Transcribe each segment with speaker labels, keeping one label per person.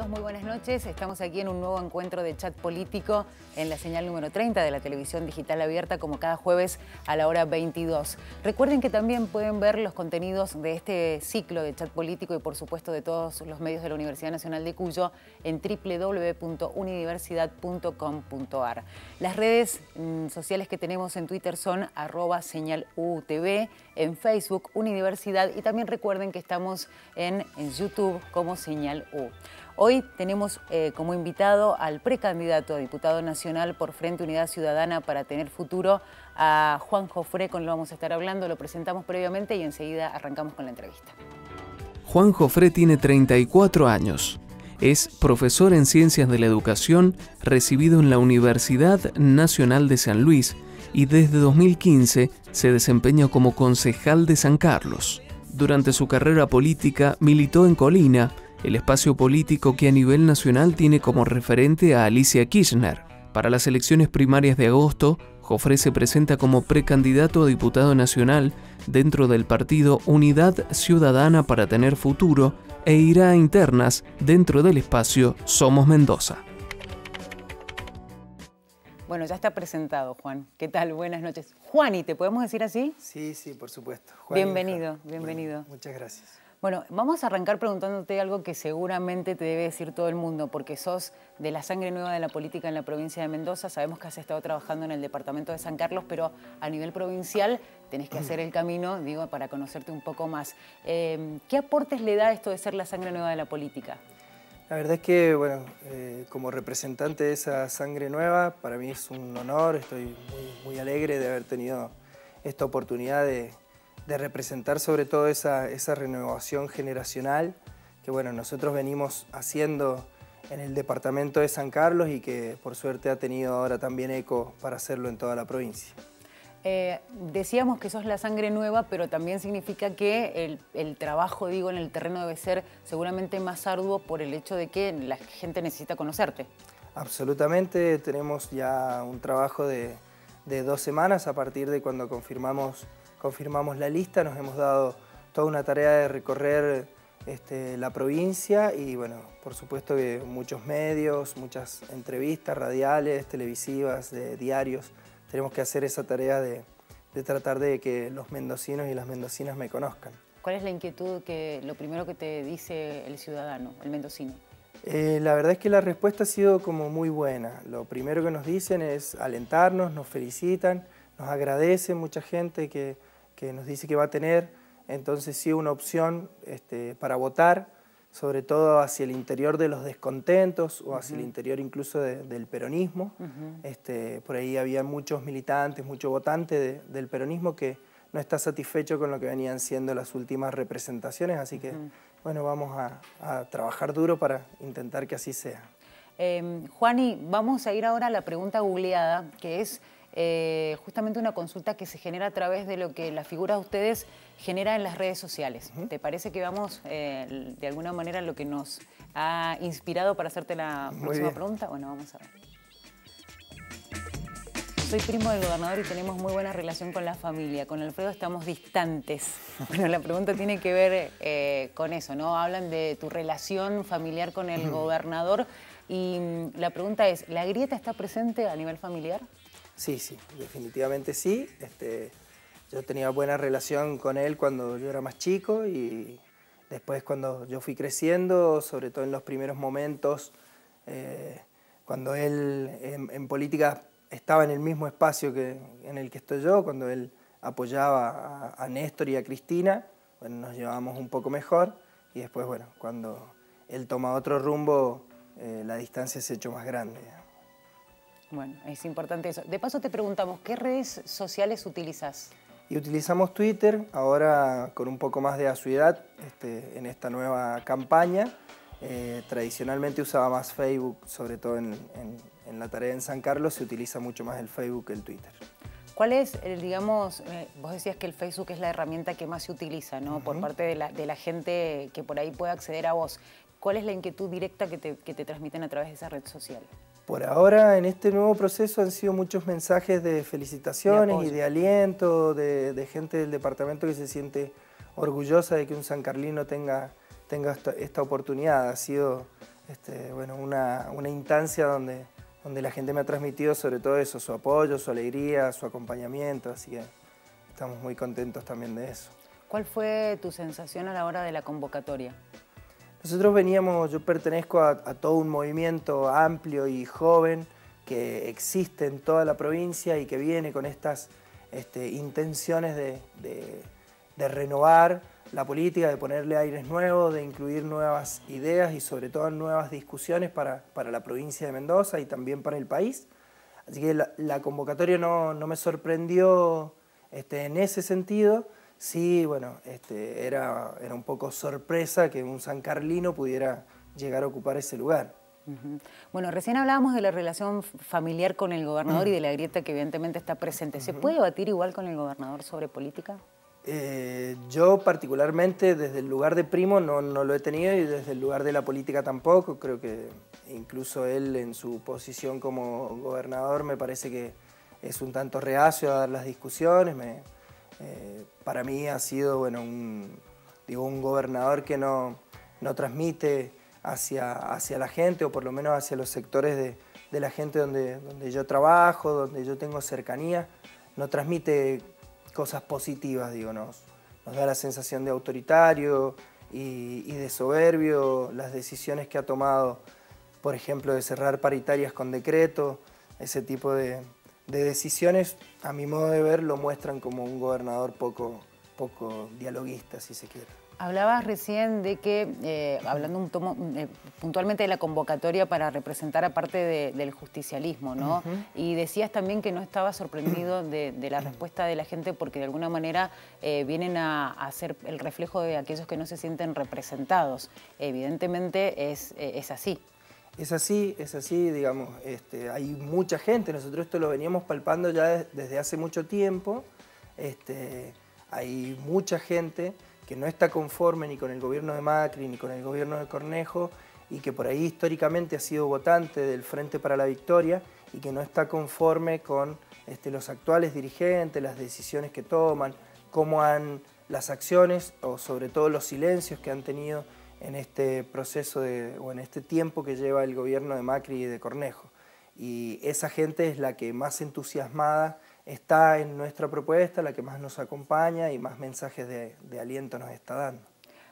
Speaker 1: muy buenas noches. Estamos aquí en un nuevo encuentro de chat político en la señal número 30 de la televisión digital abierta, como cada jueves a la hora 22. Recuerden que también pueden ver los contenidos de este ciclo de chat político y por supuesto de todos los medios de la Universidad Nacional de Cuyo en www.universidad.com.ar. Las redes sociales que tenemos en Twitter son @señalutv, en Facebook Universidad, y también recuerden que estamos en YouTube como Señal U. Hoy tenemos como invitado al precandidato a diputado nacional por Frente Unidad Ciudadana para Tener Futuro, a Juan Jofré, con lo vamos a estar hablando. Lo presentamos previamente y enseguida arrancamos con la entrevista.
Speaker 2: Juan Jofré tiene 34 años. Es profesor en Ciencias de la Educación, recibido en la Universidad Nacional de San Luis, y desde 2015 se desempeña como concejal de San Carlos. Durante su carrera política militó en Colina, el espacio político que a nivel nacional tiene como referente a Alicia Kirchner. Para las elecciones primarias de agosto, Jofré se presenta como precandidato a diputado nacional dentro del partido Unidad Ciudadana para Tener Futuro e irá a internas dentro del espacio Somos Mendoza.
Speaker 1: Bueno, ya está presentado, Juan. ¿Qué tal? Buenas noches. Juani, ¿te podemos decir así?
Speaker 3: Sí, por supuesto.
Speaker 1: Bienvenido, bienvenido.
Speaker 3: Bueno, muchas gracias.
Speaker 1: Bueno, vamos a arrancar preguntándote algo que seguramente te debe decir todo el mundo, porque sos de la sangre nueva de la política en la provincia de Mendoza. Sabemos que has estado trabajando en el departamento de San Carlos, pero a nivel provincial tenés que hacer el camino, digo, para conocerte un poco más. ¿Qué aportes le da esto de ser la sangre nueva de la política?
Speaker 3: La verdad es que, bueno, como representante de esa sangre nueva, para mí es un honor, estoy muy alegre de haber tenido esta oportunidad de representar sobre todo esa renovación generacional que, bueno, nosotros venimos haciendo en el departamento de San Carlos y que por suerte ha tenido ahora también eco para hacerlo en toda la provincia.
Speaker 1: Decíamos que sos la sangre nueva, pero también significa que el trabajo, digo, en el terreno debe ser seguramente más arduo por el hecho de que la gente necesita conocerte.
Speaker 3: Absolutamente, tenemos ya un trabajo de 2 semanas a partir de cuando confirmamos la lista. Nos hemos dado toda una tarea de recorrer la provincia y, bueno, por supuesto que muchos medios, muchas entrevistas radiales, televisivas, de diarios. Tenemos que hacer esa tarea de tratar de que los mendocinos y las mendocinas me conozcan.
Speaker 1: ¿Cuál es la inquietud, lo primero que te dice el ciudadano, el mendocino?
Speaker 3: La verdad es que la respuesta ha sido como muy buena. Lo primero que nos dicen es alentarnos, nos felicitan, nos agradecen mucha gente que nos dice que va a tener, entonces sí, una opción para votar, sobre todo hacia el interior de los descontentos o hacia el interior incluso del peronismo. Por ahí había muchos militantes, mucho votante del peronismo que no está satisfecho con lo que venían siendo las últimas representaciones, así que bueno, vamos a trabajar duro para intentar que así sea.
Speaker 1: Juani, vamos a ir ahora a la pregunta googleada, que es justamente una consulta que se genera a través de lo que la figura de ustedes genera en las redes sociales. ¿Te parece que vamos de alguna manera a lo que nos ha inspirado para hacerte la próxima pregunta? Bueno, vamos a ver. Soy primo del gobernador y tenemos muy buena relación con la familia. Con Alfredo estamos distantes. Bueno, la pregunta tiene que ver con eso, ¿no? Hablan de tu relación familiar con el gobernador y la pregunta es, ¿la grieta está presente a nivel familiar?
Speaker 3: Sí, definitivamente sí. Yo tenía buena relación con él cuando yo era más chico y después cuando yo fui creciendo, sobre todo en los primeros momentos, cuando él en política estaba en el mismo espacio en el que estoy yo, cuando él apoyaba a Néstor y a Cristina, bueno, nos llevábamos un poco mejor y después, bueno, cuando él toma otro rumbo, la distancia se ha hecho más grande.
Speaker 1: Bueno, es importante eso. De paso te preguntamos, ¿qué redes sociales utilizas?
Speaker 3: Y utilizamos Twitter, ahora con un poco más de asiduidad en esta nueva campaña. Tradicionalmente usaba más Facebook, sobre todo en la tarea en San Carlos se utiliza mucho más el Facebook que el Twitter.
Speaker 1: ¿Cuál es, digamos, vos decías que el Facebook es la herramienta que más se utiliza, ¿no? Por parte de la gente que por ahí puede acceder a vos. ¿Cuál es la inquietud directa que te transmiten a través de esa red social?
Speaker 3: Por ahora, en este nuevo proceso han sido muchos mensajes de felicitaciones y de aliento, de gente del departamento que se siente orgullosa de que un sancarlino tenga esta oportunidad. Ha sido bueno, una instancia donde la gente me ha transmitido sobre todo eso, su apoyo, su alegría, su acompañamiento, así que estamos muy contentos también de eso.
Speaker 1: ¿Cuál fue tu sensación a la hora de la convocatoria?
Speaker 3: Nosotros yo pertenezco a todo un movimiento amplio y joven que existe en toda la provincia y que viene con estas intenciones de renovar la política, de ponerle aires nuevos, de incluir nuevas ideas y sobre todo nuevas discusiones para la provincia de Mendoza y también para el país. Así que la convocatoria no me sorprendió en ese sentido. Sí, bueno, era un poco sorpresa que un sancarlino pudiera llegar a ocupar ese lugar.
Speaker 1: Bueno, recién hablábamos de la relación familiar con el gobernador y de la grieta que evidentemente está presente. ¿Se puede debatir igual con el gobernador sobre política?
Speaker 3: Yo particularmente desde el lugar de primo no lo he tenido y desde el lugar de la política tampoco. Creo que incluso él en su posición como gobernador me parece que es un tanto reacio a dar las discusiones. Para mí ha sido bueno, un gobernador que no transmite hacia la gente o por lo menos hacia los sectores de la gente donde yo trabajo, donde yo tengo cercanía. No transmite cosas positivas, nos da la sensación de autoritario y de soberbio. Las decisiones que ha tomado, por ejemplo, de cerrar paritarias con decreto, ese tipo de decisiones, a mi modo de ver, lo muestran como un gobernador poco dialoguista, si se quiere.
Speaker 1: Hablabas recién de que, hablando puntualmente de la convocatoria para representar aparte del justicialismo, ¿no? Y decías también que no estabas sorprendido de la respuesta de la gente porque de alguna manera vienen a ser el reflejo de aquellos que no se sienten representados. Evidentemente es así.
Speaker 3: Es así, digamos, hay mucha gente, nosotros esto lo veníamos palpando ya desde hace mucho tiempo, hay mucha gente que no está conforme ni con el gobierno de Macri ni con el gobierno de Cornejo y que por ahí históricamente ha sido votante del Frente para la Victoria y que no está conforme con los actuales dirigentes, las decisiones que toman, las acciones o sobre todo los silencios que han tenido en este proceso o en este tiempo que lleva el gobierno de Macri y de Cornejo. Y esa gente es la que más entusiasmada está en nuestra propuesta, la que más nos acompaña y más mensajes de aliento nos está dando.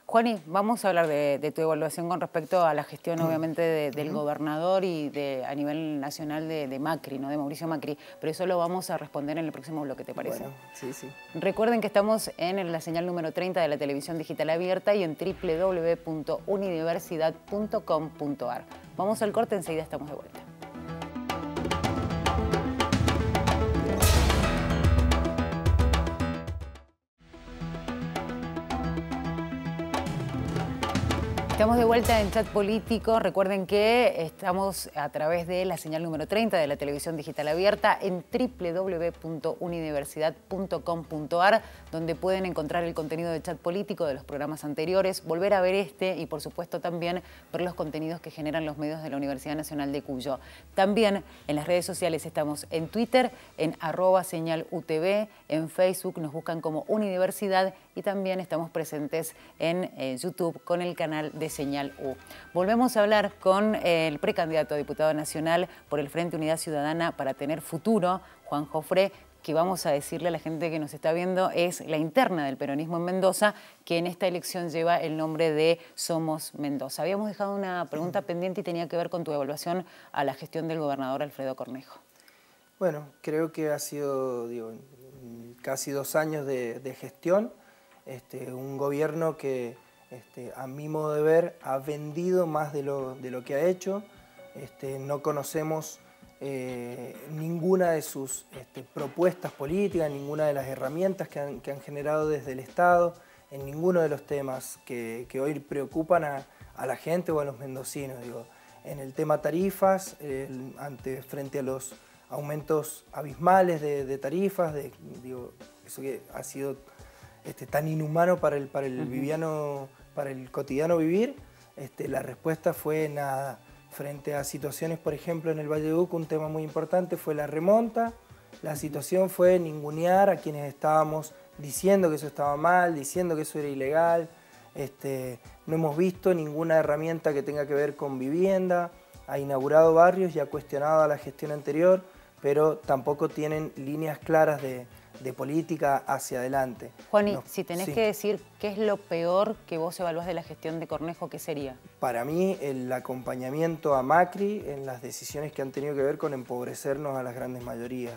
Speaker 1: Juani, vamos a hablar de tu evaluación con respecto a la gestión, obviamente, del gobernador y a nivel nacional de Macri, ¿no? De Mauricio Macri, pero eso lo vamos a responder en el próximo bloque, ¿te parece?
Speaker 3: Bueno, sí.
Speaker 1: Recuerden que estamos en la señal número 30 de la televisión digital abierta y en www.universidad.com.ar. Vamos al corte, enseguida estamos de vuelta. Estamos de vuelta en Chat Político. Recuerden que estamos a través de la señal número 30 de la televisión digital abierta en www.universidad.com.ar, donde pueden encontrar el contenido de Chat Político de los programas anteriores, volver a ver y por supuesto también ver los contenidos que generan los medios de la Universidad Nacional de Cuyo. También en las redes sociales estamos en Twitter, en @señalutv, en Facebook nos buscan como Universidad y también estamos presentes en YouTube con el canal de Señal U. Volvemos a hablar con el precandidato a diputado nacional por el Frente Unidad Ciudadana para Tener Futuro, Juan Jofré, que vamos a decirle a la gente que nos está viendo es la interna del peronismo en Mendoza, que en esta elección lleva el nombre de Somos Mendoza. Habíamos dejado una pregunta pendiente y tenía que ver con tu evaluación a la gestión del gobernador Alfredo Cornejo.
Speaker 3: Bueno, creo que ha sido casi 2 años de gestión, un gobierno que a mi modo de ver ha vendido más de lo que ha hecho. No conocemos ninguna de sus propuestas políticas, ninguna de las herramientas que han generado desde el Estado, en ninguno de los temas que hoy preocupan a la gente o a los mendocinos. En el tema tarifas, frente a los aumentos abismales de tarifas, eso que ha sido tan inhumano para el cotidiano vivir, la respuesta fue nada. Frente a situaciones, por ejemplo, en el Valle de Uco, un tema muy importante fue la remonta. La situación fue ningunear a quienes estábamos diciendo que eso estaba mal, diciendo que eso era ilegal. no hemos visto ninguna herramienta que tenga que ver con vivienda, ha inaugurado barrios y ha cuestionado a la gestión anterior, pero tampoco tienen líneas claras de política hacia adelante.
Speaker 1: Juani, si tenés que decir qué es lo peor que vos evaluás de la gestión de Cornejo, ¿qué sería? Para mí, el acompañamiento a Macri en las decisiones que han tenido que ver con empobrecernos a las grandes mayorías.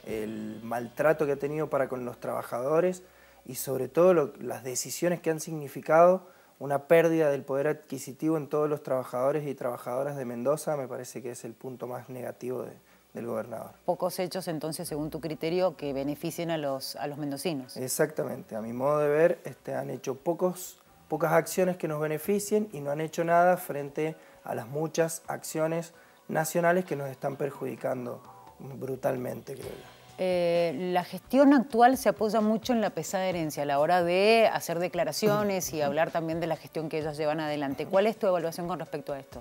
Speaker 1: El maltrato que ha tenido para con los trabajadores y sobre todo las decisiones que han significado una pérdida del poder adquisitivo en todos los trabajadores y trabajadoras de Mendoza, me parece que es el punto más negativo del gobernador. Pocos hechos entonces, según tu criterio, que beneficien a los mendocinos. Exactamente, a mi modo de ver, han hecho pocas acciones que nos beneficien y no han hecho nada frente a las muchas acciones nacionales que nos están perjudicando brutalmente, creo yo. La gestión actual se apoya mucho en la pesada herencia a la hora de hacer declaraciones y hablar también de la gestión que ellos llevan adelante. ¿Cuál es tu evaluación con respecto a esto?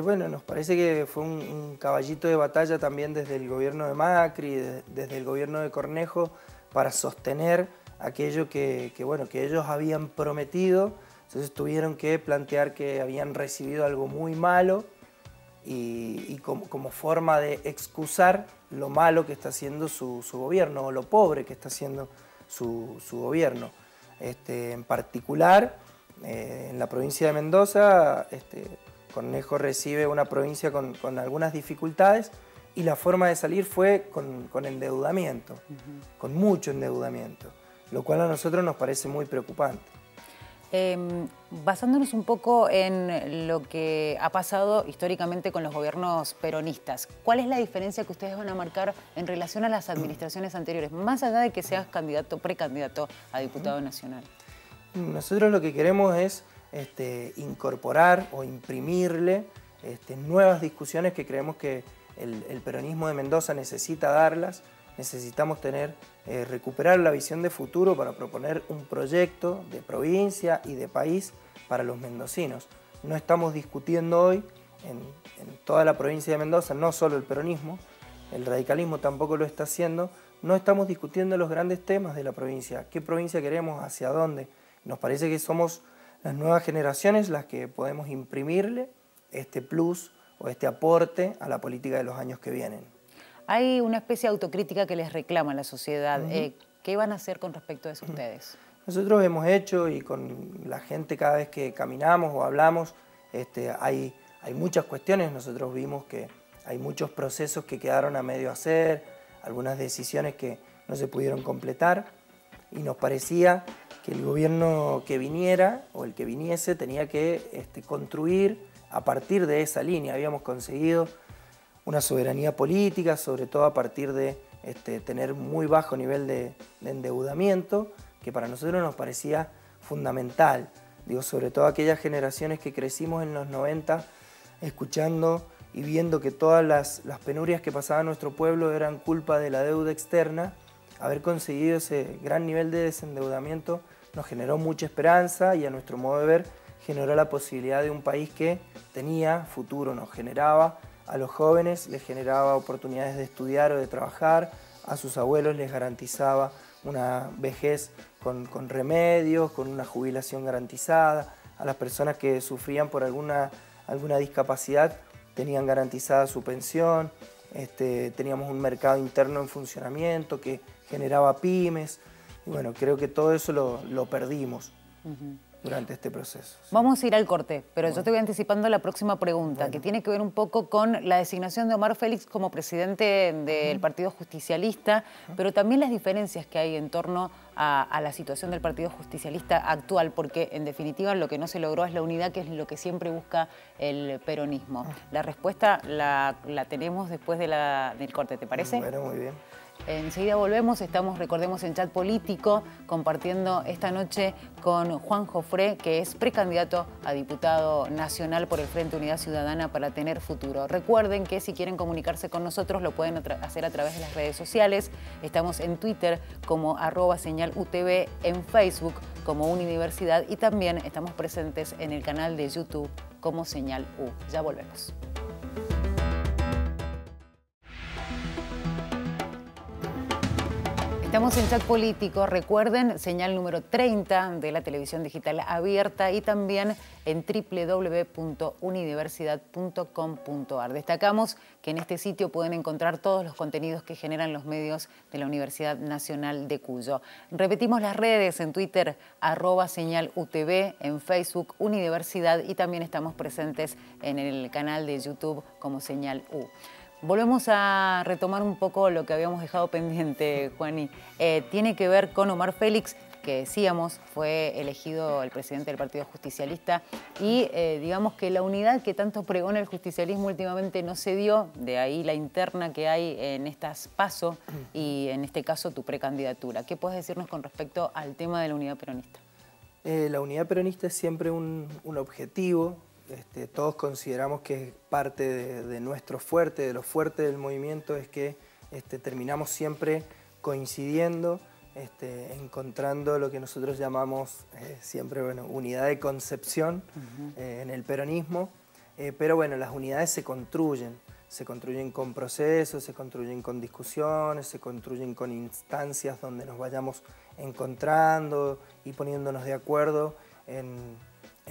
Speaker 1: Bueno, nos parece que fue un caballito de batalla también desde el gobierno de Macri, desde el gobierno de Cornejo, para sostener aquello que ellos habían prometido. Entonces tuvieron que plantear que habían recibido algo muy malo y como forma de excusar lo malo que está haciendo su gobierno o lo pobre que está haciendo su gobierno. En particular, en la provincia de Mendoza, Cornejo recibe una provincia con algunas dificultades y la forma de salir fue con endeudamiento, con mucho endeudamiento, lo cual a nosotros nos parece muy preocupante. Basándonos un poco en lo que ha pasado históricamente con los gobiernos peronistas, ¿cuál es la diferencia que ustedes van a marcar en relación a las administraciones anteriores, más allá de que seas precandidato a diputado nacional? Nosotros lo que queremos es incorporar o imprimirle nuevas discusiones que creemos que el peronismo de Mendoza necesita darlas. Necesitamos recuperar la visión de futuro para proponer un proyecto de provincia y de país para los mendocinos. No estamos discutiendo hoy en toda la provincia de Mendoza, no solo el peronismo, el radicalismo tampoco lo está haciendo, no estamos discutiendo los grandes temas de la provincia, qué provincia queremos, hacia dónde. Nos parece que somos las nuevas generaciones las que podemos imprimirle este plus o este aporte a la política de los años que vienen. Hay una especie de autocrítica que les reclama la sociedad. ¿Qué van a hacer con respecto a eso ustedes? Nosotros hemos hecho, y con la gente cada vez que caminamos o hablamos, hay muchas cuestiones. Nosotros vimos que hay muchos procesos que quedaron a medio hacer, algunas decisiones que no se pudieron completar, y nos parecía que el gobierno que viniera o el que viniese tenía que construir a partir de esa línea. Habíamos conseguido una soberanía política, sobre todo a partir de tener muy bajo nivel de endeudamiento, que para nosotros nos parecía fundamental. Digo, sobre todo aquellas generaciones que crecimos en los 90, escuchando y viendo que todas las penurias que pasaba en nuestro pueblo eran culpa de la deuda externa. Haber conseguido ese gran nivel de desendeudamiento nos generó mucha esperanza y, a nuestro modo de ver, generó la posibilidad de un país que tenía futuro, nos generaba a los jóvenes, les generaba oportunidades de estudiar o de trabajar, a sus abuelos les garantizaba una vejez con remedios, con una jubilación garantizada, a las personas que sufrían por alguna discapacidad tenían garantizada su pensión, teníamos un mercado interno en funcionamiento que generaba pymes, y bueno, creo que todo eso lo perdimos durante este proceso. Vamos a ir al corte, pero yo te voy anticipando la próxima pregunta, que tiene que ver un poco con la designación de Omar Félix como presidente del Partido Justicialista, pero también las diferencias que hay en torno a la situación del Partido Justicialista actual, porque en definitiva lo que no se logró es la unidad, que es lo que siempre busca el peronismo. La respuesta la tenemos después del corte, ¿te parece? Bueno, muy bien. Enseguida volvemos, estamos, recordemos, en Chat Político, compartiendo esta noche con Juan Jofré, que es precandidato a diputado nacional por el Frente Unidad Ciudadana para Tener Futuro. Recuerden que si quieren comunicarse con nosotros lo pueden hacer a través de las redes sociales. Estamos en Twitter como @señalutv, en Facebook como Unidiversidad y también estamos presentes en el canal de YouTube como Señal U. Ya volvemos. Estamos en Chat Político, recuerden, señal número 30 de la televisión digital abierta y también en www.unidiversidad.com.ar. Destacamos que en este sitio pueden encontrar todos los contenidos que generan los medios de la Universidad Nacional de Cuyo. Repetimos las redes: en Twitter, @señalutv, en Facebook, Unidiversidad, y también estamos presentes en el canal de YouTube como Señal U. Volvemos a retomar un poco lo que habíamos dejado pendiente, Juani. Tiene que ver con Omar Félix, que decíamos fue elegido el presidente del Partido Justicialista, y digamos que la unidad que tanto pregona el justicialismo últimamente no se dio, de ahí la interna que hay en estas PASO y en este caso tu precandidatura. ¿Qué puedes decirnos con respecto al tema de la unidad peronista?
Speaker 3: La unidad peronista es siempre un objetivo. Todos consideramos que parte de nuestro fuerte, de lo fuerte del movimiento, es que terminamos siempre coincidiendo, encontrando lo que nosotros llamamos siempre, bueno, unidad de concepción en el peronismo, pero bueno, las unidades se construyen con procesos, se construyen con discusiones, se construyen con instancias donde nos vayamos encontrando y poniéndonos de acuerdo en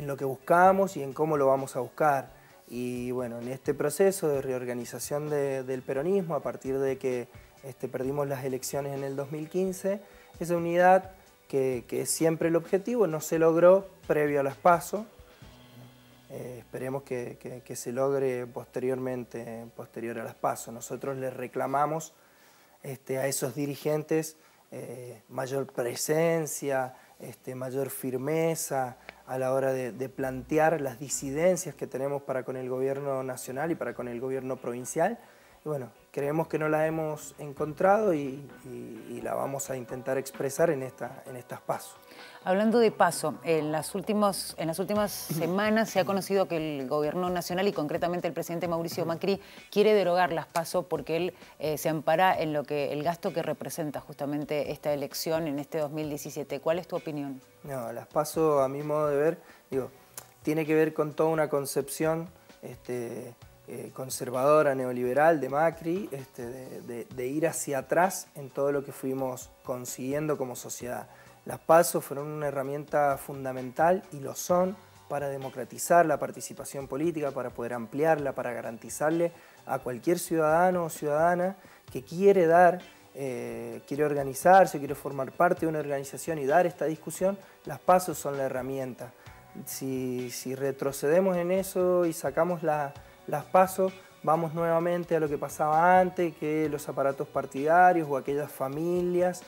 Speaker 3: lo que buscamos y en cómo lo vamos a buscar. Y bueno, en este proceso de reorganización del peronismo, a partir de que perdimos las elecciones en el 2015, esa unidad que es siempre el objetivo no se logró previo a las PASO. Esperemos que se logre posterior a las PASO. Nosotros les reclamamos a esos dirigentes mayor presencia, mayor firmeza a la hora de plantear las disidencias que tenemos para con el gobierno nacional y para con el gobierno provincial. Y bueno, creemos que no la hemos encontrado y la vamos a intentar expresar en estas PASO.
Speaker 1: Hablando de PASO, en las últimas semanas se ha conocido que el gobierno nacional y concretamente el presidente Mauricio Macri quiere derogar las PASO porque él se ampara en el gasto que representa justamente esta elección en este 2017. ¿Cuál es tu opinión?
Speaker 3: No, las PASO, a mi modo de ver, tiene que ver con toda una concepción conservadora, neoliberal de Macri, de ir hacia atrás en todo lo que fuimos consiguiendo como sociedad. Las PASO fueron una herramienta fundamental y lo son para democratizar la participación política, para poder ampliarla, para garantizarle a cualquier ciudadano o ciudadana que quiere quiere organizarse, quiere formar parte de una organización y dar esta discusión. Las PASO son la herramienta. Si retrocedemos en eso y sacamos las PASO, vamos nuevamente a lo que pasaba antes, que los aparatos partidarios o aquellas familias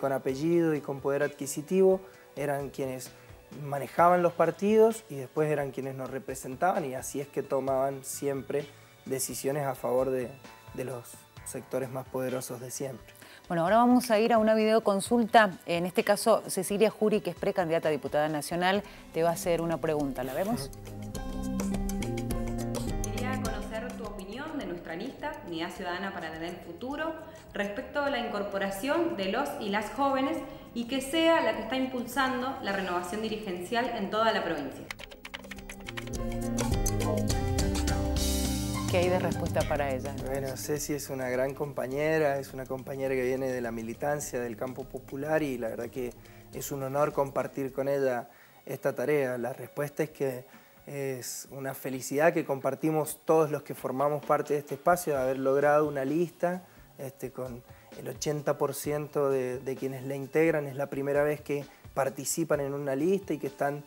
Speaker 3: con apellido y con poder adquisitivo eran quienes manejaban los partidos y después eran quienes nos representaban, y así es que tomaban siempre decisiones a favor de los sectores más poderosos de siempre.
Speaker 1: Bueno, ahora vamos a ir a una videoconsulta. En este caso, Cecilia Jury, que es precandidata a diputada nacional, te va a hacer una pregunta. ¿La vemos?
Speaker 4: Tu opinión de nuestra lista, Unidad Ciudadana para Tener Futuro, respecto a la incorporación de los y las jóvenes y que sea la que está impulsando la renovación dirigencial en toda la provincia.
Speaker 1: ¿Qué hay de respuesta para ella?
Speaker 3: Bueno, Ceci es una gran compañera, es una compañera que viene de la militancia del campo popular y la verdad que es un honor compartir con ella esta tarea. La respuesta es que es una felicidad que compartimos todos los que formamos parte de este espacio, de haber logrado una lista con el 80% de quienes la integran. Es la primera vez que participan en una lista y que están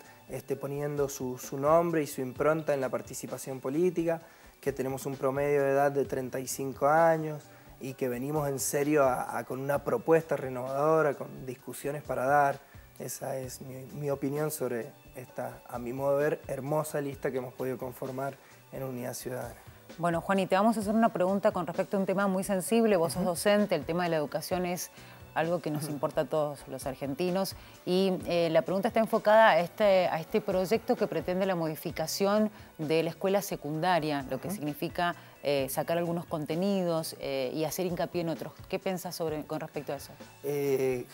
Speaker 3: poniendo su nombre y su impronta en la participación política, que tenemos un promedio de edad de 35 años y que venimos en serio con una propuesta renovadora, con discusiones para dar. Esa es mi opinión sobre esta, a mi modo de ver, hermosa lista que hemos podido conformar en Unidad Ciudadana.
Speaker 1: Bueno, Juani, te vamos a hacer una pregunta con respecto a un tema muy sensible. Vos sos docente, el tema de la educación es algo que nos importa a todos los argentinos. Y la pregunta está enfocada a este proyecto que pretende la modificación de la escuela secundaria, lo que significa sacar algunos contenidos y hacer hincapié en otros. ¿Qué pensás con respecto a eso?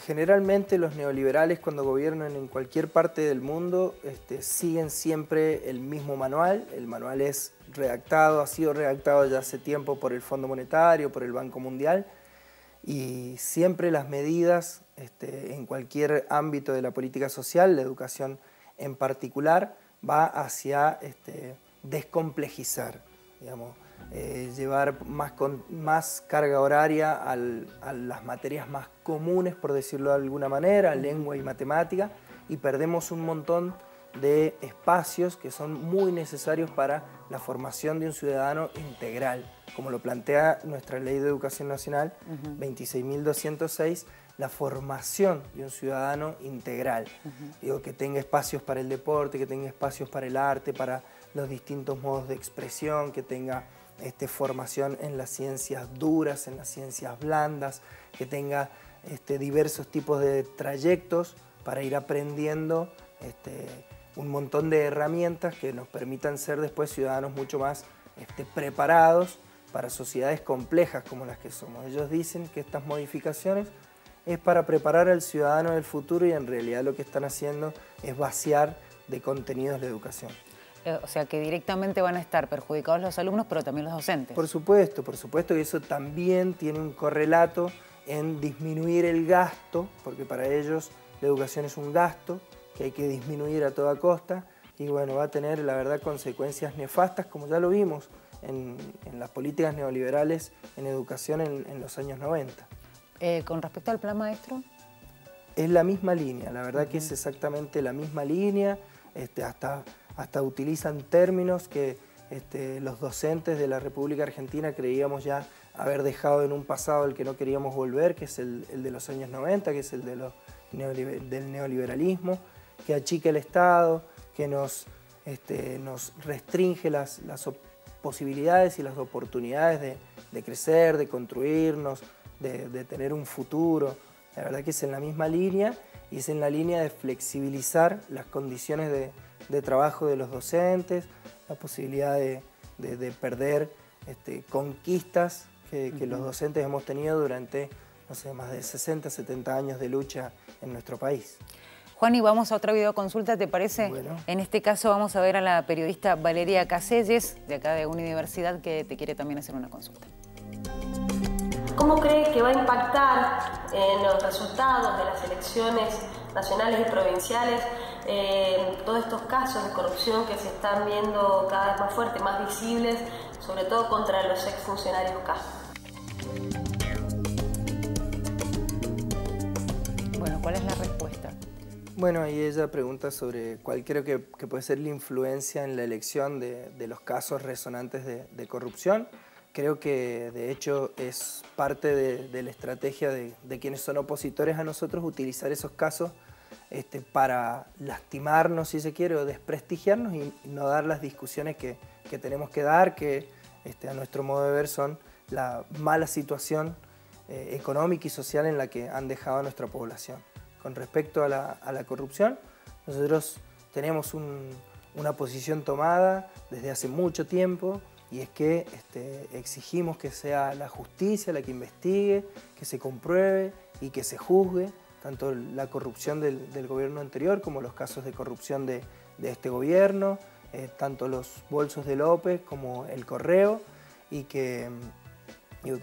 Speaker 3: Generalmente los neoliberales, cuando gobiernan en cualquier parte del mundo, siguen siempre el mismo manual. El manual es redactado, ha sido redactado ya hace tiempo por el Fondo Monetario, por el Banco Mundial. y siempre las medidas en cualquier ámbito de la política social, la educación en particular, va hacia descomplejizar, digamos, llevar más carga horaria a las materias más comunes, por decirlo de alguna manera, lengua y matemática, y perdemos un montón de espacios que son muy necesarios para la formación de un ciudadano integral, como lo plantea nuestra Ley de Educación Nacional 26.206, la formación de un ciudadano integral. Digo, que tenga espacios para el deporte, que tenga espacios para el arte, para los distintos modos de expresión, que tenga formación en las ciencias duras, en las ciencias blandas, que tenga diversos tipos de trayectos para ir aprendiendo un montón de herramientas que nos permitan ser después ciudadanos mucho más preparados para sociedades complejas como las que somos. Ellos dicen que estas modificaciones es para preparar al ciudadano del futuro y en realidad lo que están haciendo es vaciar de contenidos la educación.
Speaker 1: O sea que directamente van a estar perjudicados los alumnos, pero también los docentes.
Speaker 3: Por supuesto que eso también tiene un correlato en disminuir el gasto, porque para ellos la educación es un gasto que hay que disminuir a toda costa y bueno, va a tener la verdad consecuencias nefastas como ya lo vimos en las políticas neoliberales en educación en los años 90.
Speaker 1: Con respecto al plan maestro.
Speaker 3: Es la misma línea, la verdad que es exactamente la misma línea, hasta utilizan términos que los docentes de la República Argentina creíamos ya haber dejado en un pasado el que no queríamos volver, que es el de los años 90, que es el de del neoliberalismo, que achica el Estado, que nos restringe las posibilidades y las oportunidades de crecer, de construirnos, de tener un futuro. La verdad que es en la misma línea y es en la línea de flexibilizar las condiciones de trabajo de los docentes, la posibilidad de perder conquistas que los docentes hemos tenido durante, no sé, más de 60, 70 años de lucha en nuestro país.
Speaker 1: Juan, y vamos a otra videoconsulta, ¿te parece?
Speaker 3: Bueno.
Speaker 1: En este caso vamos a ver a la periodista Valeria Caselles, de acá de Universidad, que te quiere también hacer una consulta.
Speaker 5: ¿Cómo cree que va a impactar en los resultados de las elecciones nacionales y provinciales todos estos casos de corrupción que se están viendo cada vez más fuertes, más visibles, sobre todo contra los exfuncionarios K?
Speaker 1: Bueno, ¿cuál es la respuesta?
Speaker 3: Bueno, y ella pregunta sobre cuál creo que puede ser la influencia en la elección de los casos resonantes de corrupción. Creo que de hecho es parte de la estrategia de quienes son opositores a nosotros utilizar esos casos para lastimarnos, si se quiere, o desprestigiarnos y no dar las discusiones que tenemos que dar, que a nuestro modo de ver son la mala situación económica y social en la que han dejado a nuestra población. Con respecto a la corrupción, nosotros tenemos una posición tomada desde hace mucho tiempo y es que exigimos que sea la justicia la que investigue, que se compruebe y que se juzgue tanto la corrupción del gobierno anterior como los casos de corrupción de este gobierno, tanto los bolsos de López como el Correo, y que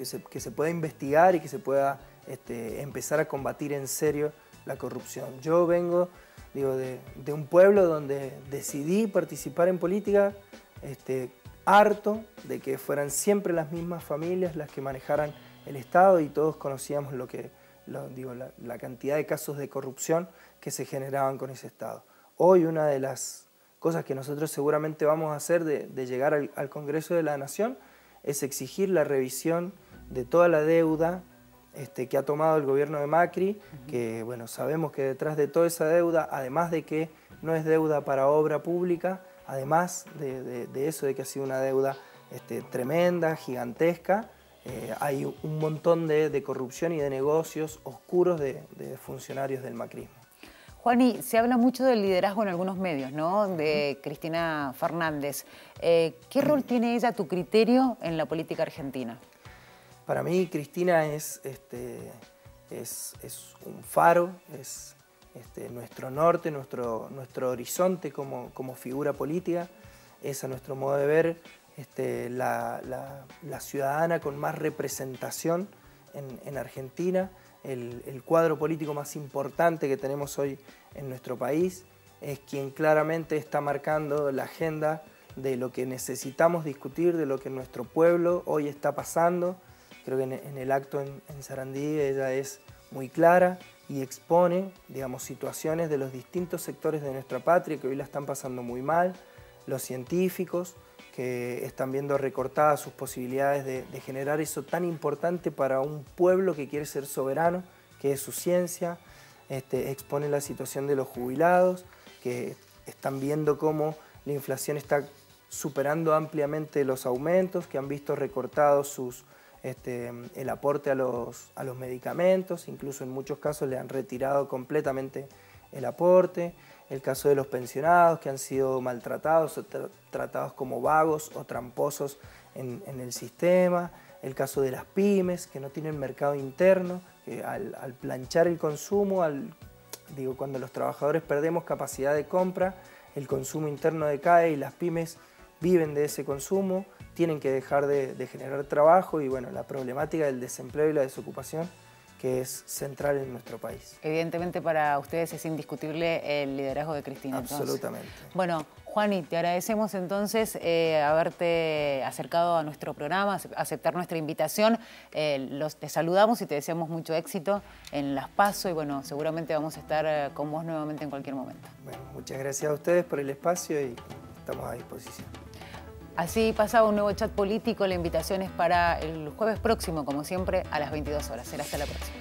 Speaker 3: se pueda investigar y que se pueda empezar a combatir en serio la corrupción. Yo vengo de un pueblo donde decidí participar en política harto de que fueran siempre las mismas familias las que manejaran el Estado y todos conocíamos la cantidad de casos de corrupción que se generaban con ese Estado. Hoy una de las cosas que nosotros seguramente vamos a hacer de llegar al Congreso de la Nación es exigir la revisión de toda la deuda que ha tomado el gobierno de Macri, que bueno, sabemos que detrás de toda esa deuda, además de que no es deuda para obra pública, además de eso, de que ha sido una deuda tremenda, gigantesca, hay un montón de corrupción y de negocios oscuros de funcionarios del macrismo.
Speaker 1: Juani, se habla mucho del liderazgo en algunos medios, ¿no? De Cristina Fernández. ¿Qué rol tiene ella, a tu criterio, en la política argentina?
Speaker 3: Para mí, Cristina es un faro, es nuestro norte, nuestro horizonte como figura política. Es, a nuestro modo de ver, la ciudadana con más representación en Argentina. El cuadro político más importante que tenemos hoy en nuestro país es quien claramente está marcando la agenda de lo que necesitamos discutir, de lo que nuestro pueblo hoy está pasando. Creo que en el acto en Sarandí ella es muy clara y expone, digamos, situaciones de los distintos sectores de nuestra patria que hoy la están pasando muy mal, los científicos que están viendo recortadas sus posibilidades de generar eso tan importante para un pueblo que quiere ser soberano, que es su ciencia. Expone la situación de los jubilados, que están viendo cómo la inflación está superando ampliamente los aumentos, que han visto recortados el aporte a los medicamentos, incluso en muchos casos le han retirado completamente el aporte. El caso de los pensionados que han sido maltratados o tratados como vagos o tramposos en el sistema. El caso de las pymes que no tienen mercado interno, que al planchar el consumo, cuando los trabajadores perdemos capacidad de compra, el consumo interno decae y las pymes viven de ese consumo, tienen que dejar de generar trabajo y bueno, la problemática del desempleo y la desocupación que es central en nuestro país.
Speaker 1: Evidentemente para ustedes es indiscutible el liderazgo de Cristina.
Speaker 3: Absolutamente.
Speaker 1: Entonces. Bueno, Juani, te agradecemos entonces haberte acercado a nuestro programa, aceptar nuestra invitación. Te saludamos y te deseamos mucho éxito en las PASO y bueno, seguramente vamos a estar con vos nuevamente en cualquier momento.
Speaker 3: Bueno, muchas gracias a ustedes por el espacio y estamos a disposición.
Speaker 1: Así pasaba un nuevo chat político. La invitación es para el jueves próximo, como siempre, a las 22 horas. Será hasta la próxima.